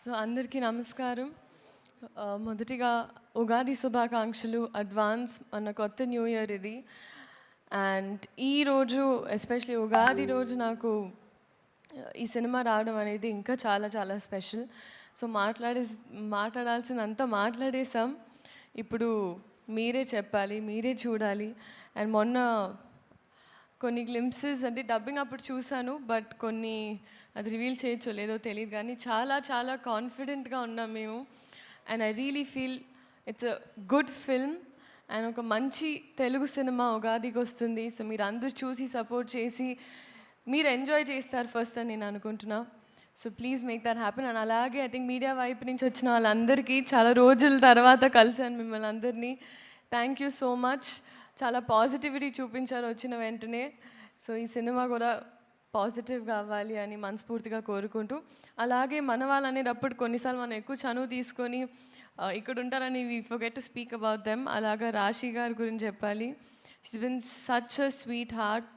So అందరికీ నమస్కారం. మొదటిగా ఉగాది శుభాకాంక్షలు అడ్వాన్స్. మన కొత్త న్యూ ఇయర్ ఇది. అండ్ ఈరోజు ఎస్పెషలీ ఉగాది రోజు నాకు ఈ సినిమా రావడం అనేది ఇంకా చాలా చాలా స్పెషల్. సో మాట్లాడాల్సినంత మాట్లాడేసాం. ఇప్పుడు మీరే చెప్పాలి, మీరే చూడాలి. అండ్ మొన్న కొన్ని గ్లింప్సెస్ అంటే డబ్బింగ్ అప్పుడు చూశాను, బట్ కొన్ని అది రివీల్ చేయొచ్చో లేదో తెలియదు, కానీ చాలా చాలా కాన్ఫిడెంట్గా ఉన్నాం మేము. And I really feel it's a good film and ఒక మంచి తెలుగు సినిమా ఉగాదికి వస్తుంది. సో మీరు అందరూ చూసి సపోర్ట్ చేసి మీరు ఎంజాయ్ చేస్తారు ఫస్ట్ అని నేను అనుకుంటున్నా. So please make that happen. And అలాగే ఐ థింక్ మీడియా వైపు నుంచి వచ్చిన వాళ్ళందరికీ చాలా రోజుల తర్వాత కలిసాను మిమ్మల్ని అందరినీ. Thank you so much. చాలా పాజిటివిటీ చూపించారు వచ్చిన వెంటనే. సో ఈ సినిమా కూడా పాజిటివ్గా అవ్వాలి అని మనస్ఫూర్తిగా కోరుకుంటూ, అలాగే మన వాళ్ళు అనేటప్పుడు కొన్నిసార్లు మనం ఎక్కువ చనువు తీసుకొని ఇక్కడ ఉంటారని we forget to speak about them. అలాగా రాశి గారి గురించి చెప్పాలి. She's been such a sweet heart.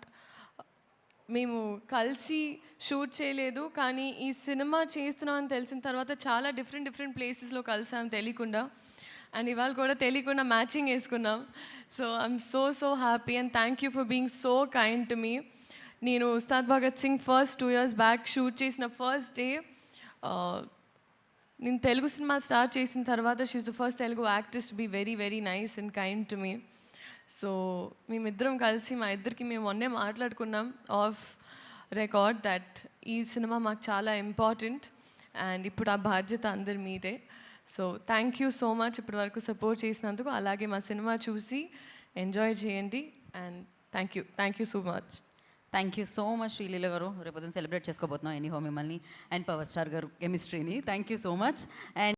మేము కలిసి షూట్ చేయలేదు, కానీ ఈ సినిమా చేస్తున్నామని తెలిసిన తర్వాత చాలా డిఫరెంట్ ప్లేసెస్లో కలిసాం తెలియకుండా. అండ్ ఇవాళ కూడా తెలియకుండా మ్యాచింగ్ వేసుకున్నాం. So I'm so happy and thank you for being so kind to me. నేను Ustaad Bhagat Singh first 2 years back shoot చేసిన ఫస్ట్ డే, నేను తెలుగు సినిమా స్టార్ట్ చేసిన తర్వాత she is the first Telugu actress to be very nice and kind to me. So మేమిద్దరం కలిసి మా ఇద్దరికి మేము మొన్నే మాట్లాడుకున్నాం ఆఫ్ రికార్డ్ దట్ ఈ సినిమా మాకు చాలా ఇంపార్టెంట్ అండ్ ఇప్పుడు ఆ బాధ్యత అందరి మీదే. So thank you so much ఇప్పటి వరకు సపోర్ట్ చేసినందుకు. అలాగే మా సినిమా చూసి ఎంజాయ్ చేయండి and thank you so much. Thank you so much Sreeleela గారు. రేపు సెలబ్రేట్ చేసుకోబోతున్నాం ఎనీహో మిమ్మల్ని అండ్ పవర్ స్టార్ గారు కెమిస్ట్రీని. Thank you so much. And